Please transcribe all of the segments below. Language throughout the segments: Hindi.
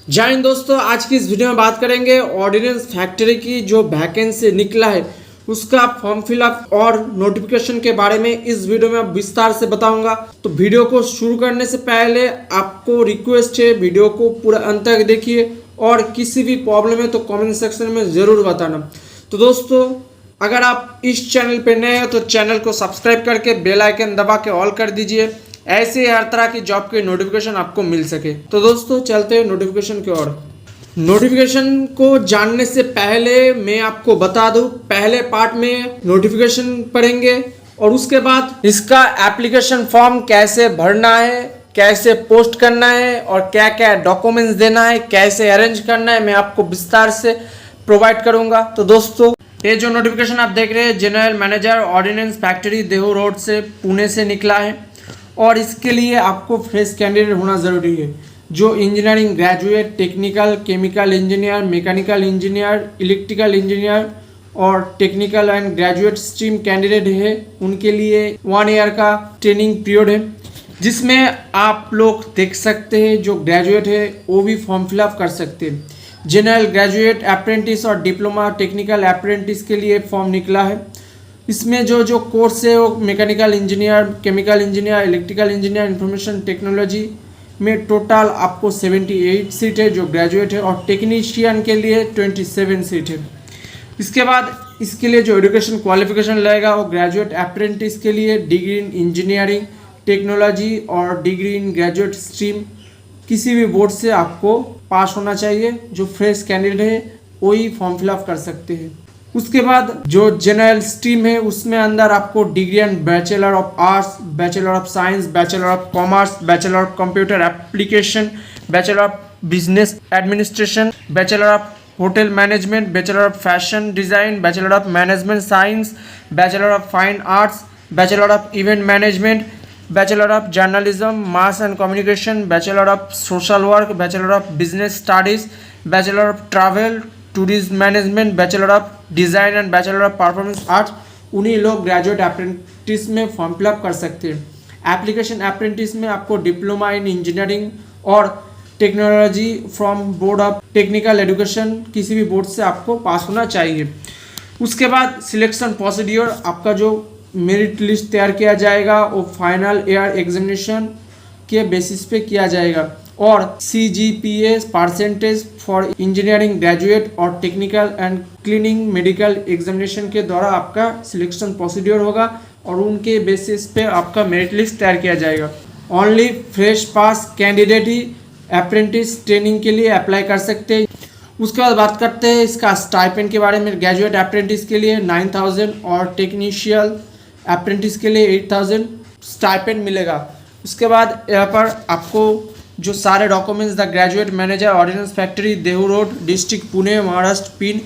जय हिंद दोस्तों, आज की इस वीडियो में बात करेंगे ऑर्डिनेंस फैक्ट्री की जो वैकेंसी निकला है उसका फॉर्म फिलअप और नोटिफिकेशन के बारे में इस वीडियो में विस्तार से बताऊंगा। तो वीडियो को शुरू करने से पहले आपको रिक्वेस्ट है वीडियो को पूरा अंत तक देखिए और किसी भी प्रॉब्लम है तो कमेंट सेक्शन में ज़रूर बताना। तो दोस्तों, अगर आप इस चैनल पर नए हैं तो चैनल को सब्सक्राइब करके बेल आइकन दबा के ऑल कर दीजिए, ऐसे हर तरह की जॉब के नोटिफिकेशन आपको मिल सके। तो दोस्तों चलते हैं नोटिफिकेशन की ओर। नोटिफिकेशन को जानने से पहले मैं आपको बता दूं, पहले पार्ट में नोटिफिकेशन पढ़ेंगे और उसके बाद इसका एप्लीकेशन फॉर्म कैसे भरना है, कैसे पोस्ट करना है और क्या क्या डॉक्यूमेंट्स देना है, कैसे अरेंज करना है, मैं आपको विस्तार से प्रोवाइड करूंगा। तो दोस्तों, ये जो नोटिफिकेशन आप देख रहे हैं general manager ordnance factory Dehu road से पुणे से निकला है और इसके लिए आपको फ्रेश कैंडिडेट होना ज़रूरी है जो engineering graduate, technical, chemical engineer, mechanical engineer, electrical engineer और technical and graduate stream candidate है। उनके लिए 1 ईयर का ट्रेनिंग पीरियड है जिसमें आप लोग देख सकते हैं जो ग्रेजुएट है वो भी फॉर्म फिलअप कर सकते हैं। जनरल ग्रेजुएट, अप्रेंटिस और डिप्लोमा टेक्निकल अप्रेंटिस के लिए फॉर्म निकला है। इसमें जो कोर्स है वो mechanical engineer, chemical engineer, electrical engineer, information technology में टोटल आपको 78 सीट है जो ग्रेजुएट है और टेक्नीशियन के लिए 27 सीट है। इसके बाद इसके लिए जो एजुकेशन क्वालिफिकेशन लगेगा वो ग्रेजुएट अप्रेंटिस के लिए डिग्री इन इंजीनियरिंग टेक्नोलॉजी और डिग्री इन ग्रेजुएट स्ट्रीम किसी भी बोर्ड से आपको पास होना चाहिए। जो फ्रेश कैंडिडेट है वही फॉर्म फिलअप कर सकते हैं। उसके बाद जो जनरल स्ट्रीम है उसमें अंदर आपको degree and bachelor of arts, bachelor of science, bachelor of commerce, bachelor of computer application, bachelor of business administration, bachelor of hotel management, bachelor of fashion design, bachelor of management science, bachelor of fine arts, bachelor of event management, bachelor of journalism mass and communication, bachelor of social work, bachelor of business studies, bachelor of travel tourism management, bachelor of design and bachelor of performance arts, उन्हीं लोग ग्रेजुएट अप्रेंटिस में फॉर्म फिलअप कर सकते हैं। एप्लीकेशन अप्रेंटिस में आपको डिप्लोमा इन इंजीनियरिंग और technology from board of technical education किसी भी बोर्ड से आपको पास होना चाहिए। उसके बाद सिलेक्शन प्रोसीड्योर, आपका जो मेरिट लिस्ट तैयार किया जाएगा वो फाइनल ईयर एग्जामिनेशन के बेसिस पे किया जाएगा और CGPA percentage for engineering graduate और technical and cleaning medical examination के द्वारा आपका सिलेक्शन प्रोसीड्योर होगा और उनके बेसिस पे आपका मेरिट लिस्ट तैयार किया जाएगा। ओनली फ्रेश पास कैंडिडेट ही अप्रेंटिस ट्रेनिंग के लिए अप्लाई कर सकते हैं। उसके बाद बात करते हैं इसका स्टाइपेंड के बारे में। ग्रेजुएट अप्रेंटिस के लिए 9,000 और टेक्नीशियल अप्रेंटिस के लिए 8,000 स्टाइपेंड मिलेगा। उसके बाद यहाँ पर आपको जो सारे documents the graduate manager ordnance factory Dehu road district Pune Maharashtra pin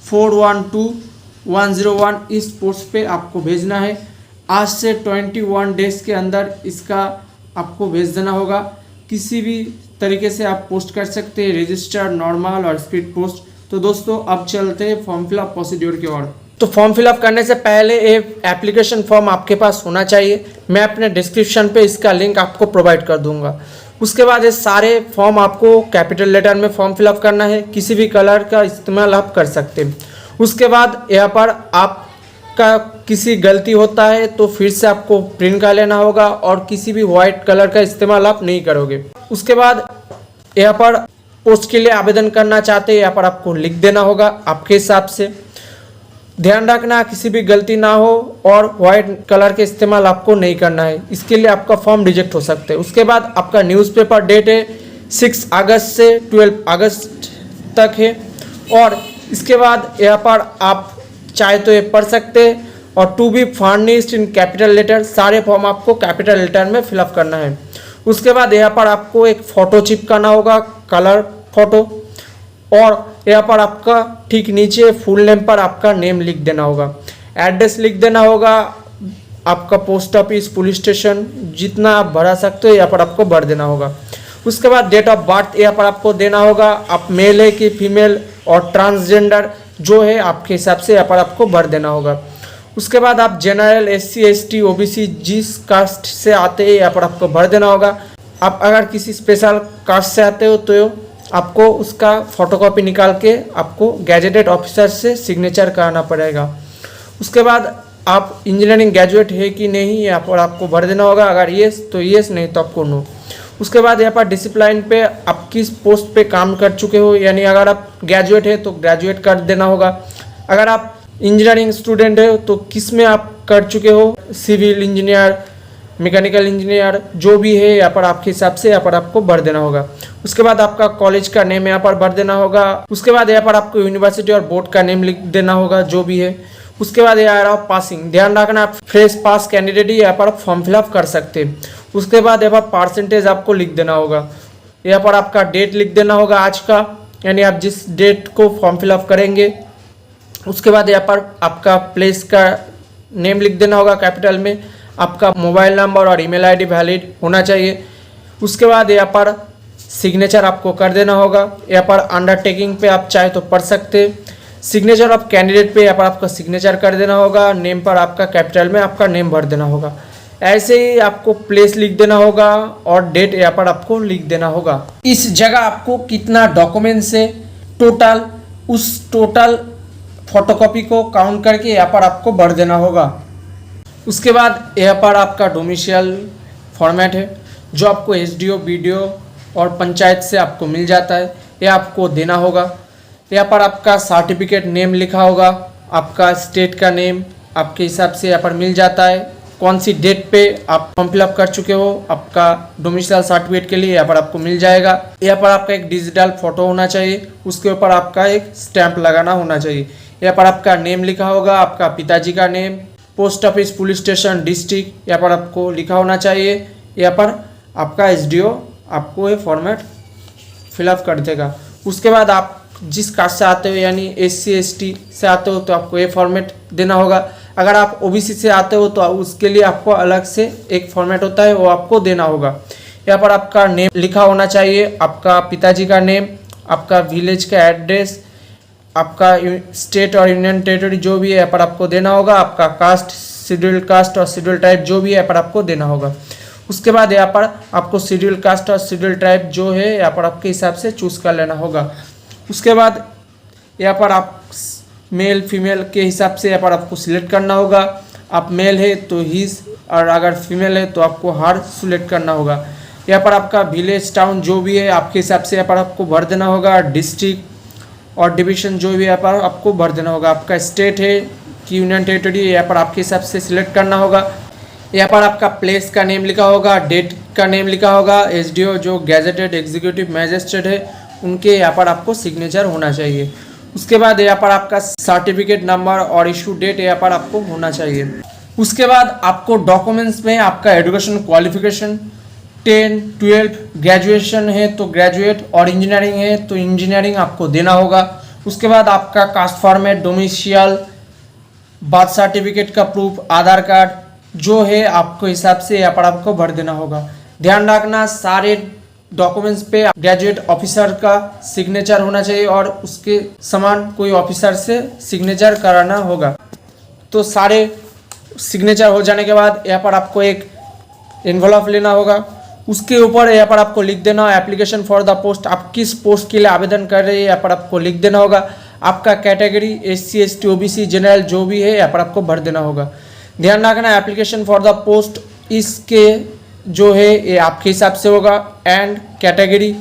412101 इस पोस्ट पे आपको भेजना है। आज से 21 डेज के अंदर इसका आपको भेज देना होगा। किसी भी तरीके से आप पोस्ट कर सकते हैं, रजिस्टर, नॉर्मल और स्पीड पोस्ट। तो दोस्तों अब चलते हैं फॉर्म फिलअप प्रोसीड्योर की ओर। तो फॉर्म फिलअप करने से पहले एक एप्लीकेशन फॉर्म आपके पास होना चाहिए। मैं अपने डिस्क्रिप्शन पे इसका लिंक आपको प्रोवाइड कर दूंगा। उसके बाद ये सारे फॉर्म आपको कैपिटल लेटर में फॉर्म फिलअप करना है, किसी भी कलर का इस्तेमाल आप कर सकते हैं। उसके बाद यहाँ पर आपका किसी गलती होता है तो फिर से आपको प्रिंट कर लेना होगा और किसी भी वाइट कलर का इस्तेमाल आप नहीं करोगे। उसके बाद यहाँ पर पोस्ट के लिए आवेदन करना चाहते हैं यहाँ पर आपको लिख देना होगा आपके हिसाब से। ध्यान रखना किसी भी गलती ना हो और वाइट कलर के इस्तेमाल आपको नहीं करना है, इसके लिए आपका फॉर्म रिजेक्ट हो सकते हैं। उसके बाद आपका न्यूज़पेपर डेट है 6 अगस्त से 12 अगस्त तक है और इसके बाद यहाँ पर आप चाहे तो ये पढ़ सकते हैं। और to be furnished in capital letter, सारे फॉर्म आपको कैपिटल लेटर में फिलअप करना है। उसके बाद यहाँ पर आपको एक फ़ोटो चिपकाना होगा, कलर फोटो, और यहाँ पर आपका ठीक नीचे फुल नेम पर आपका नेम लिख देना होगा, एड्रेस लिख देना होगा, आपका पोस्ट ऑफिस, पुलिस स्टेशन, जितना आप भरा सकते हो यहाँ पर आपको भर देना होगा। उसके बाद डेट ऑफ बर्थ यहाँ पर आपको देना होगा, आप मेल है कि फीमेल और ट्रांसजेंडर जो है आपके हिसाब से यहाँ पर आपको भर देना होगा। उसके बाद आप जनरल, SC ST OBC जिस कास्ट से आते हैं यहाँ पर आपको भर देना होगा। आप अगर किसी स्पेशल कास्ट से आते हो तो आपको उसका फोटोकॉपी निकाल के आपको गैजेटेड ऑफिसर से सिग्नेचर कराना पड़ेगा। उसके बाद आप इंजीनियरिंग ग्रेजुएट है कि नहीं यहाँ पर आपको भर देना होगा, अगर येस तो येस, नहीं तो आपको नो। उसके बाद यहाँ पर डिसिप्लिन पे आप किस पोस्ट पे काम कर चुके हो, यानी अगर आप ग्रेजुएट है तो ग्रेजुएट कर देना होगा, अगर आप इंजीनियरिंग स्टूडेंट है तो किस में आप कर चुके हो, सिविल इंजीनियर, मैकेनिकल इंजीनियर, जो भी है यहाँ पर आपके हिसाब से यहाँ पर आपको भर देना होगा। उसके बाद आपका कॉलेज का नेम यहाँ पर भर देना होगा। उसके बाद यहाँ पर आपको यूनिवर्सिटी और बोर्ड का नेम लिख देना होगा जो भी है। उसके बाद यहाँ रहा पासिंग, ध्यान रखना आप फ्रेश पास कैंडिडेट ही यहाँ पर फॉर्म फिलअप कर सकते हैं। उसके बाद यहाँ पर परसेंटेज आपको लिख देना होगा, यहाँ पर आपका डेट लिख देना होगा आज का, यानी आप जिस डेट को फॉर्म फिलअप करेंगे। उसके बाद यहाँ पर आपका प्लेस का नेम लिख देना होगा कैपिटल में, आपका मोबाइल नंबर और ईमेल आईडी वैलिड होना चाहिए। उसके बाद यहाँ पर सिग्नेचर आपको कर देना होगा, यहाँ पर अंडरटेकिंग पे आप चाहे तो पढ़ सकते, सिग्नेचर ऑफ कैंडिडेट पे यहाँ पर आपका सिग्नेचर कर देना होगा, नेम पर आपका कैपिटल में आपका नेम भर देना होगा। ऐसे ही आपको प्लेस लिख देना होगा और डेट यहाँ पर आपको लिख देना होगा। इस जगह आपको कितना डॉक्यूमेंट्स है टोटल, उस टोटल फोटोकॉपी को काउंट करके यहाँ पर आपको भर देना होगा। उसके बाद यहाँ पर आपका डोमिसाइल फॉर्मेट है जो आपको एसडीओ, बीडीओ और पंचायत से आपको मिल जाता है, यह आपको देना होगा। यहाँ पर आपका सर्टिफिकेट नेम लिखा होगा, आपका स्टेट का नेम आपके हिसाब से यहाँ पर मिल जाता है, कौन सी डेट पे आप फॉर्म फिलअप कर चुके हो, आपका डोमिसाइल सर्टिफिकेट के लिए यहाँ पर आपको मिल जाएगा। यहाँ पर आपका एक डिजिटल फोटो होना चाहिए, उसके ऊपर आपका एक स्टैंप लगाना होना चाहिए। यहाँ पर आपका नेम लिखा होगा, आपका पिताजी का name, post office, police station, district यहाँ पर आपको लिखा होना चाहिए। यहाँ पर आपका एसडीओ आपको ये फॉर्मेट फिलअप कर देगा। उसके बाद आप जिस कास्ट से आते हो, यानी एससी एसटी से आते हो तो आपको ये फॉर्मेट देना होगा। अगर आप ओबीसी से आते हो तो उसके लिए आपको अलग से एक फॉर्मेट होता है, वो आपको देना होगा। यहाँ पर आपका नेम लिखा होना चाहिए, आपका पिताजी का नेम, आपका विलेज का एड्रेस, आपका स्टेट और यूनियन टेरिटरी जो भी है यहाँ पर आपको देना होगा, आपका कास्ट, शेड्यूल्ड कास्ट और शेड्यूल्ड ट्राइब जो भी है यहाँ पर आपको देना होगा। उसके बाद यहाँ पर आपको शेड्यूल्ड कास्ट और शेड्यूल्ड ट्राइब जो है यहाँ पर आपके हिसाब से चूज़ कर लेना होगा। उसके बाद यहाँ पर आप मेल फीमेल के हिसाब से यहाँ पर आपको सिलेक्ट करना होगा। आप मेल है तो हिज, और अगर फीमेल है तो आपको हर सिलेक्ट करना होगा। यहाँ पर आपका विलेज, टाउन जो भी है आपके हिसाब से यहाँ पर आपको भर देना होगा। डिस्ट्रिक्ट और डिवीज़न जो भी यहाँ पर आपको भर देना होगा। आपका स्टेट है कि यूनियन टेरिटरी है यहाँ पर आपके हिसाब से सिलेक्ट करना होगा। यहाँ पर आपका प्लेस का नेम लिखा होगा, डेट का नेम लिखा होगा। एसडीओ जो गैजेटेड एग्जीक्यूटिव मैजिस्ट्रेट है उनके यहाँ पर आपको सिग्नेचर होना चाहिए। उसके बाद यहाँ पर आपका सर्टिफिकेट नंबर और इशू डेट यहाँ पर आपको होना चाहिए। उसके बाद आपको डॉक्यूमेंट्स में आपका एजुकेशन क्वालिफिकेशन 10, 12 ग्रेजुएशन है तो ग्रेजुएट, और इंजीनियरिंग है तो इंजीनियरिंग आपको देना होगा। उसके बाद आपका caste format, domicile, birth certificate का प्रूफ, आधार कार्ड जो है आपको हिसाब से यहाँ पर आपको भर देना होगा। ध्यान रखना सारे डॉक्यूमेंट्स पे ग्रेजुएट ऑफिसर का सिग्नेचर होना चाहिए और उसके समान कोई ऑफिसर से सिग्नेचर कराना होगा। तो सारे सिग्नेचर हो जाने के बाद यहाँ पर आपको एक एनवलप लेना होगा, उसके ऊपर यहाँ पर आपको लिख देना एप्लीकेशन फॉर द पोस्ट, आप किस पोस्ट के लिए आवेदन कर रहे हैं यहाँ पर आपको लिख देना होगा। आपका category SC, ST, OBC, general जो भी है यहाँ पर आपको भर देना होगा। ध्यान रखना एप्लीकेशन फॉर द पोस्ट इसके जो है ये आपके हिसाब से होगा एंड कैटेगरी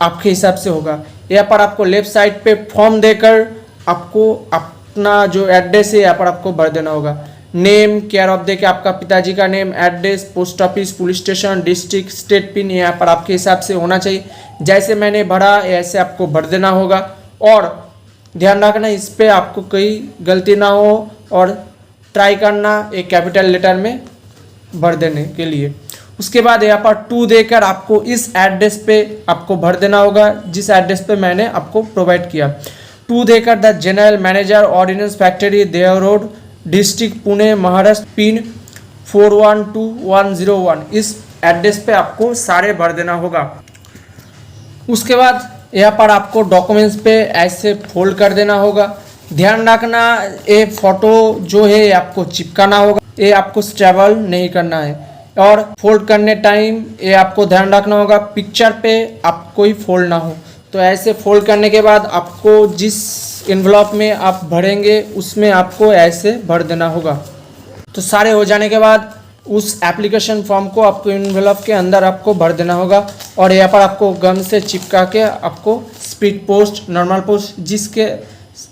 आपके हिसाब से होगा। यहाँ पर आपको लेफ्ट साइड पे फॉर्म देकर आपको अपना जो एड्रेस है यहाँ पर आपको भर देना होगा। नेम, केयर ऑफ दे के आपका पिताजी का name, address, post office, police station, district, state pin यहाँ पर आपके हिसाब से होना चाहिए। जैसे मैंने भरा ऐसे आपको भर देना होगा। और ध्यान रखना इस पर आपको कोई गलती ना हो और ट्राई करना एक कैपिटल लेटर में भर देने के लिए। उसके बाद यहाँ पर 2 देकर आपको इस एड्रेस पे आपको भर देना होगा जिस एड्रेस पे मैंने आपको प्रोवाइड किया। 2 देकर the general manager, ordnance factory, Dehu road, district Pune, Maharashtra, pin 412101 इस एड्रेस पे आपको सारे भर देना होगा। उसके बाद यहाँ पर आपको डॉक्यूमेंट्स पे ऐसे फोल्ड कर देना होगा। ध्यान रखना ये फोटो जो है आपको चिपकाना होगा, ये आपको स्ट्रेबल नहीं करना है। और फोल्ड करने टाइम ये आपको ध्यान रखना होगा पिक्चर पे आप कोई फोल्ड ना हो, तो ऐसे फोल्ड करने के बाद आपको जिस इन्वेलप में आप भरेंगे उसमें आपको ऐसे भर देना होगा। तो सारे हो जाने के बाद उस एप्लीकेशन फॉर्म को आपको इन्वेलप के अंदर आपको भर देना होगा और यहाँ पर आपको गम से चिपका के आपको स्पीड पोस्ट, नॉर्मल पोस्ट जिसके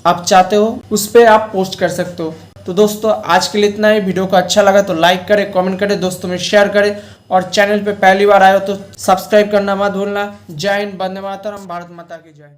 आप चाहते हो उस पर आप पोस्ट कर सकते हो। तो दोस्तों आज के लिए इतना ही। वीडियो को अच्छा लगा तो लाइक करें, कमेंट करें, दोस्तों में शेयर करें और चैनल पे पहली बार आए हो तो सब्सक्राइब करना मत भूलना। जय हिंद, वंदे मातरम, भारत माता की जय।